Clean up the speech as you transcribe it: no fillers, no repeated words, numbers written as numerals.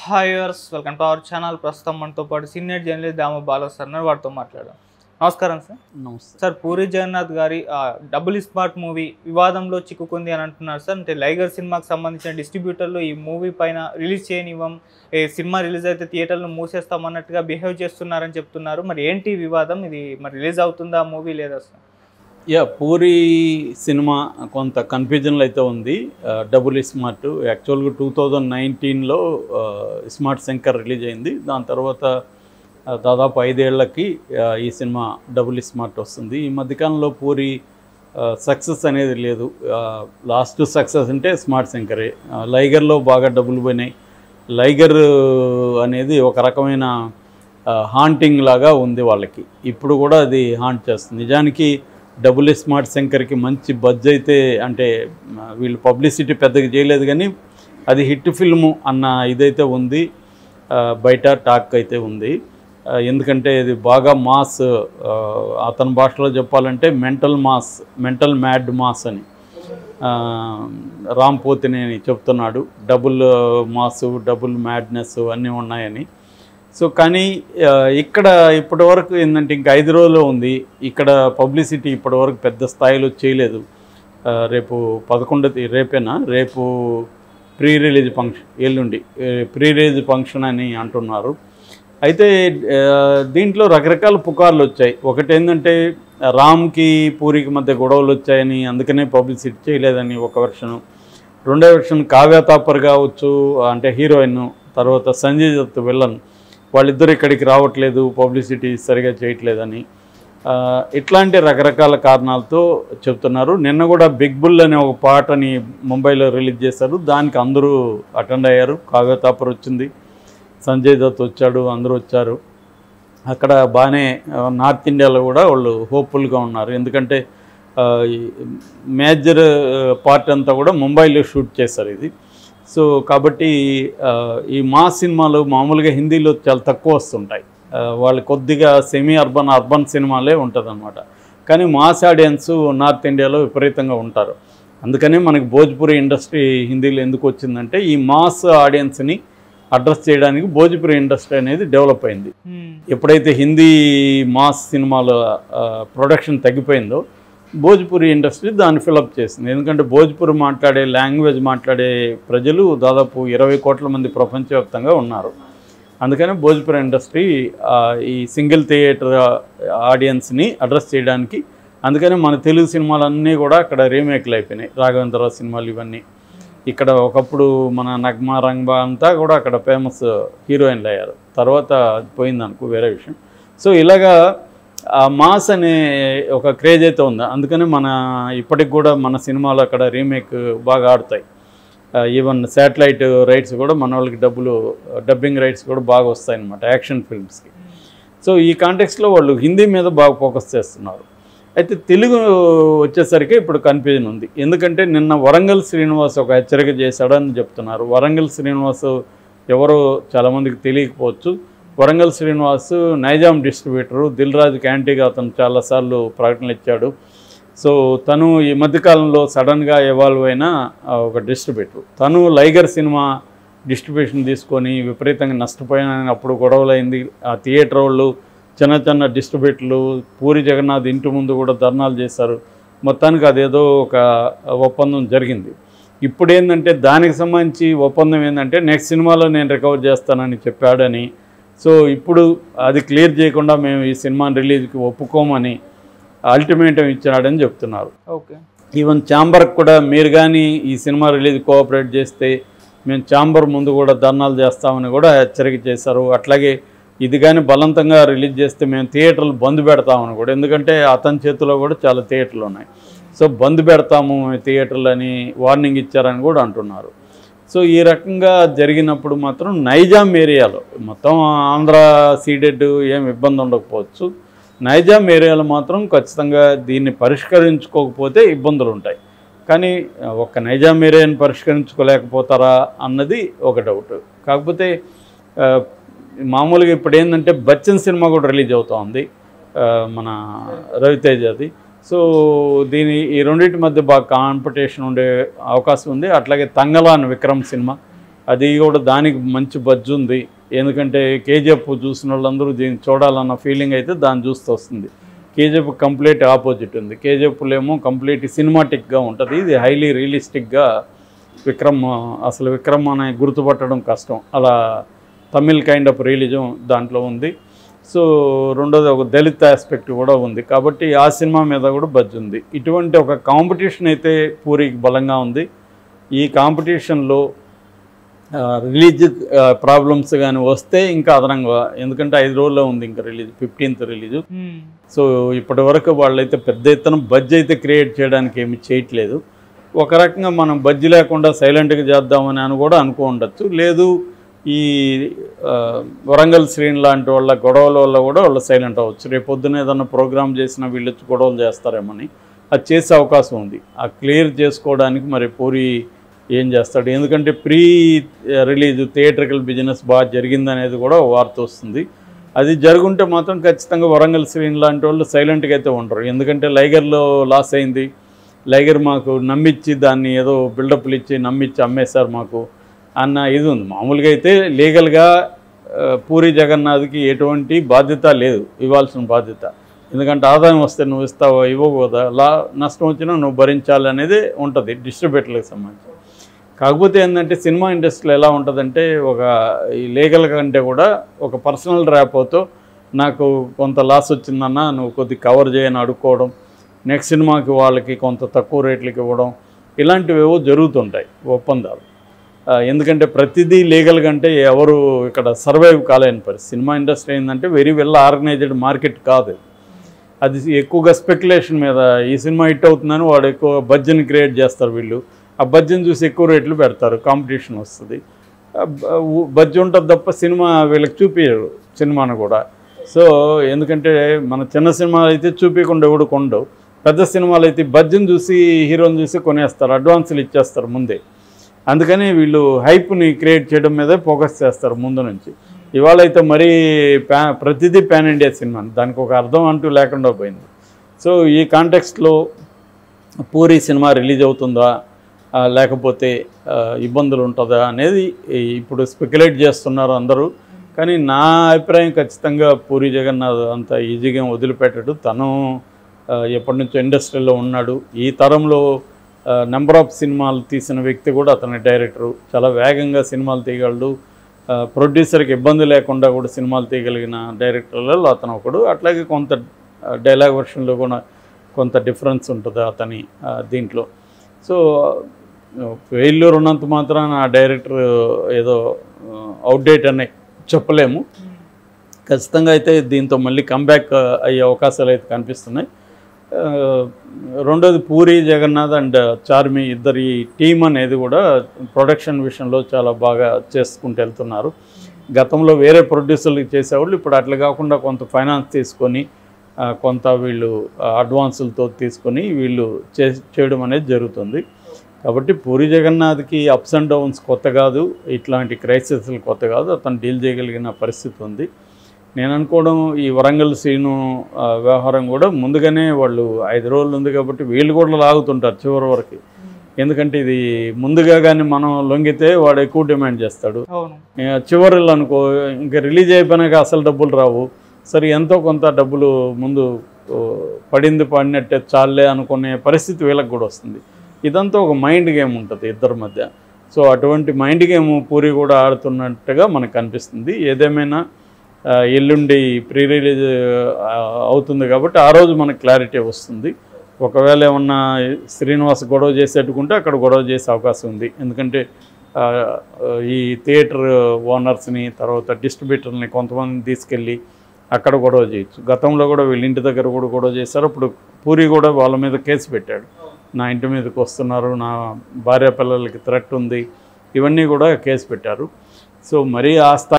Hi yours, welcome to our channel. ప్రస్తుతం మనతో పాటు సీనియర్ జర్నలిస్ట్ దామ బాల సార్ వారితో మాట్లాడాం. నమస్కారం సార్. నమస్తే సార్, పూరి జగన్నాథ్ గారి డబుల్ స్మార్ట్ మూవీ వివాదంలో చిక్కుకుంది అని అంటున్నారు సార్. అంటే లైగర్ సినిమాకి సంబంధించిన డిస్ట్రిబ్యూటర్లు ఈ మూవీ పైన రిలీజ్ చేయనివ్వం, సినిమా రిలీజ్ అయితే థియేటర్లు మూసేస్తామన్నట్టుగా బిహేవ్ చేస్తున్నారని చెప్తున్నారు. మరి ఏంటి వివాదం? ఇది మరి రిలీజ్ అవుతుందా మూవీ లేదా సార్? పూరి సినిమా కొంత కన్ఫ్యూజన్లో అయితే ఉంది. డబుల్ స్మార్ట్ యాక్చువల్గా 2019లో స్మార్ట్ శంకర్ రిలీజ్ అయింది. దాని తర్వాత దాదాపు 5 ఏళ్లకి ఈ సినిమా డబుల్ స్మార్ట్ వస్తుంది. ఈ మధ్యకాలంలో పూరి సక్సెస్ అనేది లేదు. లాస్ట్ సక్సెస్ అంటే స్మార్ట్ శంకరే. లైగర్లో బాగా డబ్బులు పోయినాయి. లైగర్ అనేది ఒక రకమైన హాంటింగ్ లాగా ఉంది వాళ్ళకి. ఇప్పుడు కూడా అది హాంట్ చేస్తుంది. నిజానికి డబుల్ స్మార్ట్ శంకర్కి మంచి బజ్ అయితే, అంటే వీళ్ళు పబ్లిసిటీ పెద్దగా చేయలేదు కానీ అది హిట్ ఫిల్ము అన్న ఇదైతే ఉంది, బయట టాక్ అయితే ఉంది. ఎందుకంటే ఇది బాగా మాస్, అతని భాషలో చెప్పాలంటే మెంటల్ మ్యాడ్ మాస్ అని రామ్ పోతినేని చెప్తున్నాడు. డబుల్ మాసు, డబుల్ మ్యాడ్నెస్ అన్నీ ఉన్నాయని. సో కానీ ఇక్కడ ఇప్పటివరకు ఏంటంటే ఇంకా 5 రోజులు ఉంది. ఇక్కడ పబ్లిసిటీ ఇప్పటివరకు పెద్ద స్థాయిలో చేయలేదు. రేపు 11 రేపు ప్రీ రిలీజ్ ఫంక్షన్, ఎల్లుండి ప్రీ రిలీజ్ ఫంక్షన్ అని అంటున్నారు. అయితే దీంట్లో రకరకాల పుకార్లు వచ్చాయి. ఒకటి ఏంటంటే రామ్కి పూరికి మధ్య గొడవలు వచ్చాయని, అందుకనే పబ్లిసిటీ చేయలేదని ఒక వెర్షను. రెండో వెర్షన్ కావ్య తాపర్ కావచ్చు, అంటే హీరోయిన్, తర్వాత సంజయ్ దత్ విలన్, వాళ్ళిద్దరు ఇక్కడికి రావట్లేదు, పబ్లిసిటీ సరిగా చేయట్లేదని, ఇట్లాంటి రకరకాల కారణాలతో చెప్తున్నారు. నిన్న కూడా బిగ్ బుల్ అనే ఒక పాటని ముంబైలో రిలీజ్ చేశారు. దానికి అందరూ అటెండ్ అయ్యారు. కావ్య తాపర్ వచ్చింది, సంజయ్ దత్ వచ్చాడు, అందరూ వచ్చారు. అక్కడ బాగానే నార్త్ ఇండియాలో కూడా వాళ్ళు హోప్ఫుల్గా ఉన్నారు. ఎందుకంటే మేజర్ పార్ట్ అంతా కూడా ముంబైలో షూట్ చేశారు ఇది. సో కాబట్టి ఈ మాస్ సినిమాలు మామూలుగా హిందీలో చాలా తక్కువ వస్తుంటాయి. వాళ్ళు కొద్దిగా సెమీ అర్బన్ సినిమాలే ఉంటుందన్నమాట. కానీ మాస్ ఆడియన్స్ నార్త్ ఇండియాలో విపరీతంగా ఉంటారు. అందుకనే మనకి భోజ్పురి ఇండస్ట్రీ హిందీలో ఎందుకు వచ్చిందంటే ఈ మాస్ ఆడియన్స్ని అడ్రస్ చేయడానికి భోజ్పురి ఇండస్ట్రీ అనేది డెవలప్ అయింది. ఎప్పుడైతే హిందీ మాస్ సినిమాల ప్రొడక్షన్ తగ్గిపోయిందో భోజ్పురి ఇండస్ట్రీ దాన్ని ఫిలప్ చేసింది. ఎందుకంటే భోజ్పురి మాట్లాడే లాంగ్వేజ్ మాట్లాడే ప్రజలు దాదాపు 20 కోట్ల మంది ప్రపంచవ్యాప్తంగా ఉన్నారు. అందుకని భోజ్పురి ఇండస్ట్రీ ఈ సింగిల్ థియేటర్ ఆడియన్స్ని అడ్రస్ చేయడానికి, అందుకని మన తెలుగు సినిమాలన్నీ కూడా అక్కడ రీమేక్లు అయిపోయినాయి. రాఘవేంద్రరావు సినిమాలు ఇవన్నీ ఇక్కడ ఒకప్పుడు మన నగ్మా రంగ్బా అంతా కూడా అక్కడ ఫేమస్ హీరోయిన్లు అయ్యారు. తర్వాత పోయిందనుకో వేరే విషయం. సో ఇలాగా మాస్ అనే ఒక క్రేజ్ అయితే ఉంది. అందుకని ఇప్పటికి కూడా మన సినిమాలు అక్కడ రీమేక్ బాగా ఆడుతాయి. ఈవెన్ శాటిలైట్ రైట్స్ కూడా మన వాళ్ళకి డబ్బింగ్ రైట్స్ కూడా బాగా వస్తాయన్నమాట యాక్షన్ ఫిల్మ్స్కి. సో ఈ కాంటెక్స్లో వాళ్ళు హిందీ మీద బాగా ఫోకస్ చేస్తున్నారు. అయితే తెలుగు వచ్చేసరికి ఇప్పుడు కన్ఫ్యూజన్ ఉంది. ఎందుకంటే నిన్న వరంగల్ శ్రీనివాస్ ఒక హెచ్చరిక చేశాడని చెప్తున్నారు. వరంగల్ శ్రీనివాస్ ఎవరో చాలామందికి తెలియకపోవచ్చు. వరంగల్ శ్రీనివాస్ నైజాం డిస్ట్రిబ్యూటరు, దిల్ రాజుకి యాంటీగా అతను చాలాసార్లు ప్రకటనలు ఇచ్చాడు. సో తను ఈ మధ్యకాలంలో సడన్గా ఎవాల్వ్ అయిన ఒక డిస్ట్రిబ్యూటర్. తను లైగర్ సినిమా డిస్ట్రిబ్యూషన్ తీసుకొని విపరీతంగా నష్టపోయినప్పుడు గొడవలైంది. ఆ థియేటర్ వాళ్ళు చిన్న డిస్ట్రిబ్యూటర్లు పూరి జగన్నాథ్ ఇంటి ముందు కూడా ధర్నాలు చేశారు. మొత్తానికి అదేదో ఒక ఒప్పందం జరిగింది. ఇప్పుడు ఏంటంటే దానికి సంబంధించి ఒప్పందం ఏంటంటే నెక్స్ట్ సినిమాలో నేను రికవర్ చేస్తానని చెప్పాడని. సో ఇప్పుడు అది క్లియర్ చేయకుండా మేము ఈ సినిమాని రిలీజ్కి ఒప్పుకోమని అల్టిమేటం ఇచ్చాడని చెప్తున్నారు. ఓకే. ఈవెన్ ఛాంబర్కి కూడా మీరు కానీ ఈ సినిమా రిలీజ్ కోఆపరేట్ చేస్తే మేము ఛాంబర్ ముందు కూడా ధర్నాలు చేస్తామని కూడా హెచ్చరిక చేశారు. అట్లాగే ఇది కానీ బలవంతంగా రిలీజ్ చేస్తే మేము థియేటర్లు బంద్ పెడతామని కూడా, ఎందుకంటే అతని చేతిలో కూడా చాలా థియేటర్లు ఉన్నాయి. సో బంద్ పెడతాము థియేటర్లు అని వార్నింగ్ ఇచ్చారని కూడా అంటున్నారు. సో ఈ రకంగా జరిగినప్పుడు మాత్రం నైజాం ఏరియాలో, మొత్తం ఆంధ్ర సీడెడ్ ఏం ఇబ్బంది ఉండకపోవచ్చు, నైజాం ఏరియాలో మాత్రం ఖచ్చితంగా దీన్ని పరిష్కరించుకోకపోతే ఇబ్బందులు ఉంటాయి. కానీ ఒక నైజాం ఏరియాని పరిష్కరించుకోలేకపోతారా అన్నది ఒక డౌట్. కాకపోతే మామూలుగా ఇప్పుడు ఏంటంటే బచ్చన్ సినిమా కూడా రిలీజ్ అవుతూ ఉంది మన రవితేజది. సో ఈ రెండింటి మధ్య బాగా కాంపిటీషన్ ఉండే అవకాశం ఉంది. అట్లాగే తంగలాన్ విక్రమ్ సినిమా అది కూడా దానికి మంచి బజ్జు ఉంది. ఎందుకంటే కేజీఎఫ్ చూసిన వాళ్ళందరూ దీన్ని చూడాలన్న ఫీలింగ్ అయితే దాన్ని చూస్తూ వస్తుంది. కేజీఎఫ్ కంప్లీట్ ఆపోజిట్ ఉంది. కేజీఎఫ్లో ఏమో కంప్లీట్ సినిమాటిక్గా ఉంటుంది, ఇది హైలీ రియలిస్టిక్గా. అసలు విక్రమ్ అనే గుర్తుపట్టడం కష్టం, అలా తమిళ్ కైండ్ ఆఫ్ రియలిజం దాంట్లో ఉంది. సో రెండోది ఒక దళిత ఆస్పెక్ట్ కూడా ఉంది, కాబట్టి ఆ సినిమా మీద కూడా బజ్ ఉంది. ఇటువంటి ఒక కాంపిటీషన్ అయితే పూరికి బలంగా ఉంది. ఈ కాంపిటీషన్లో రిలీజ్ ప్రాబ్లమ్స్ కానీ వస్తే ఇంకా అదనంగా, ఎందుకంటే 5 రోజుల్లో ఉంది ఇంకా రిలీజ్, 15th రిలీజు. సో ఇప్పటి వరకు వాళ్ళైతే పెద్ద ఎత్తున బడ్జ్ అయితే క్రియేట్ చేయడానికి ఏమి చేయట్లేదు. ఒక రకంగా మనం బడ్జ్ లేకుండా సైలెంట్గా చేద్దామని కూడా అనుకో ఉండొచ్చు. లేదు, ఈ వరంగల్ శ్రీని లాంటి వాళ్ళ గొడవల వల్ల కూడా వాళ్ళు సైలెంట్ అవ్వచ్చు. రేపు పొద్దున ఏదన్నా ప్రోగ్రామ్ చేసినా వీళ్ళు వచ్చి గొడవలు చేస్తారేమని, అది చేసే అవకాశం ఉంది. ఆ క్లియర్ చేసుకోవడానికి మరి పూరి ఏం చేస్తాడు, ఎందుకంటే ప్రీ రిలీజ్ థియేట్రికల్ బిజినెస్ బాగా జరిగిందనేది కూడా వార్త వస్తుంది. అది జరుగుంటే మాత్రం ఖచ్చితంగా వరంగల్ శ్రీని లాంటి వాళ్ళు సైలెంట్గా అయితే ఉండరు. ఎందుకంటే లైగర్లో లాస్ అయింది, లైగర్ మాకు నమ్మించి దాన్ని ఏదో బిల్డప్లు ఇచ్చి నమ్మించి అమ్మేశారు మాకు అన్న ఇది ఉంది. మామూలుగా అయితే లీగల్గా పూరి జగన్నాథ్కి ఎటువంటి బాధ్యత లేదు, ఇవ్వాల్సిన బాధ్యత. ఎందుకంటే ఆదాయం వస్తే నువ్వు ఇస్తావా, ఇవ్వవు కదా, నష్టం వచ్చినా నువ్వు భరించాలి అనేది ఉంటుంది డిస్ట్రిబ్యూటర్లకు సంబంధించి. కాకపోతే ఏంటంటే సినిమా ఇండస్ట్రీలో ఎలా ఉంటుందంటే, ఒక ఈ లీగల్ కంటే కూడా ఒక పర్సనల్ ర్యాపోతో నాకు కొంత లాస్ వచ్చిందన్నా నువ్వు కొద్ది కవర్ చేయని అడుక్కోవడం, నెక్స్ట్ సినిమాకి వాళ్ళకి కొంత తక్కువ రేట్లకి ఇవ్వడం, ఇలాంటివేవో జరుగుతుంటాయి ఒప్పందాలు. ఎందుకంటే ప్రతిదీ లీగల్ కంటే ఎవరు ఇక్కడ సర్వైవ్ కాలేని పరిస్థితి. సినిమా ఇండస్ట్రీ ఏంటంటే వెరీ వెల్ ఆర్గనైజ్డ్ మార్కెట్ కాదు, అది ఎక్కువగా స్పెక్యులేషన్ మీద. ఈ సినిమా హిట్ అవుతుందని వాడు ఎక్కువ బడ్జెట్ని క్రియేట్ చేస్తారు వీళ్ళు, ఆ బడ్జెట్ని చూసి ఎక్కువ రేట్లు పెడతారు, కాంపిటీషన్ వస్తుంది, బడ్జెట్ ఉంటుంది తప్ప సినిమా వీళ్ళకి చూపించరు సినిమాను కూడా. సో ఎందుకంటే మన చిన్న సినిమాలు అయితే చూపించకుండా ఎవడు కొండవు, పెద్ద సినిమాలు అయితే బడ్జెట్ని చూసి హీరోని చూసి కొనేస్తారు, అడ్వాన్సులు ఇచ్చేస్తారు ముందే. అందుకని వీళ్ళు హైప్ని క్రియేట్ చేయడం మీదే ఫోకస్ చేస్తారు ముందు నుంచి. ఇవాళ అయితే మరీ ప్రతిదీ పాన్ ఇండియా సినిమా, దానికి ఒక అర్థం అంటూ లేకుండా పోయింది. సో ఈ కాంటెక్స్ట్లో పూరి సినిమా రిలీజ్ అవుతుందా లేకపోతే ఇబ్బందులు ఉంటుందా అనేది ఇప్పుడు స్పెక్యులేట్ చేస్తున్నారు అందరూ. కానీ నా అభిప్రాయం ఖచ్చితంగా పూరి జగన్నాథ్ అంత ఈజీగా వదిలిపెట్టాడు. తను ఎప్పటి నుంచో ఇండస్ట్రీలో ఉన్నాడు, ఈ తరంలో నెంబర్ ఆఫ్ సినిమాలు తీసిన వ్యక్తి కూడా అతని డైరెక్టరు, చాలా వేగంగా సినిమాలు తీయగలడు, ప్రొడ్యూసర్కి ఇబ్బంది లేకుండా కూడా సినిమాలు తీయగలిగిన డైరెక్టర్లలో అతను ఒకడు. అట్లాగే కొంత డైలాగ్ వర్షన్లో కూడా కొంత డిఫరెన్స్ ఉంటుంది అతని దీంట్లో. సో ఫెయిల్యూర్ ఉన్నంత మాత్రాన ఆ డైరెక్టర్ ఏదో అవుట్డేట్ అని చెప్పలేము. ఖచ్చితంగా అయితే దీంతో మళ్ళీ కంబ్యాక్ అయ్యే అవకాశాలు అయితే కనిపిస్తున్నాయి. రెండోది పూరి జగన్నాథ్ అండ్ చార్మి ఇద్దరి టీం అనేది కూడా ప్రొడక్షన్ విషయంలో చాలా బాగా చేసుకుంటూ వెళ్తున్నారు. గతంలో వేరే ప్రొడ్యూసర్లకి చేసేవాళ్ళు ఇప్పుడు అట్లా కాకుండా కొంత ఫైనాన్స్ తీసుకొని కొంత వీళ్ళు అడ్వాన్సులతో తీసుకొని వీళ్ళు చేయడం అనేది జరుగుతుంది. కాబట్టి పూరి జగన్నాథ్కి అప్స్ అండ్ డౌన్స్ కొత్త కాదు, ఇట్లాంటి క్రైసిస్లు కొత్త కాదు, అతను డీల్ చేయగలిగిన పరిస్థితి ఉంది. నేను అనుకోవడం ఈ వరంగల్ సీను వ్యవహారం కూడా ముందుగానే వాళ్ళు 5 రోజులు ఉంది కాబట్టి వీళ్ళు కూడా లాగుతుంటారు చివరి వరకు. ఎందుకంటే ఇది ముందుగా కానీ మనం లొంగితే వాడు ఎక్కువ డిమాండ్ చేస్తాడు. చివరిలో అనుకో ఇంకా రిలీజ్ అయిపోయినాక అసలు డబ్బులు రావు, సరే ఎంతో కొంత డబ్బులు ముందు పడినట్టే చాలే అనుకునే పరిస్థితి వీళ్ళకి కూడా వస్తుంది. ఇదంతా ఒక మైండ్ గేమ్ ఉంటుంది ఇద్దరి మధ్య. సో అటువంటి మైండ్ గేమ్ పూరి కూడా ఆడుతున్నట్టుగా మనకు అనిపిస్తుంది. ఏదేమైనా ఎల్లుండి ప్రీ రిలీజ్ అవుతుంది కాబట్టి ఆ రోజు మనకు క్లారిటీ వస్తుంది. ఒకవేళ ఏమన్నా శ్రీనివాస్ గొడవ చేసేట్టుకుంటే అక్కడ గొడవ చేసే అవకాశం ఉంది. ఎందుకంటే ఈ థియేటర్ ఓనర్స్ని తర్వాత డిస్ట్రిబ్యూటర్ని కొంతమందిని తీసుకెళ్ళి అక్కడ గొడవ చేయొచ్చు. గతంలో కూడా వీళ్ళ ఇంటి దగ్గర కూడా గొడవ చేశారు. అప్పుడు పూరి కూడా వాళ్ళ మీద కేసు పెట్టాడు, నా ఇంటి మీదకి వస్తున్నారు, నా భార్య పిల్లలకి థ్రెట్ ఉంది, ఇవన్నీ కూడా కేసు పెట్టారు. సో మరీ ఆ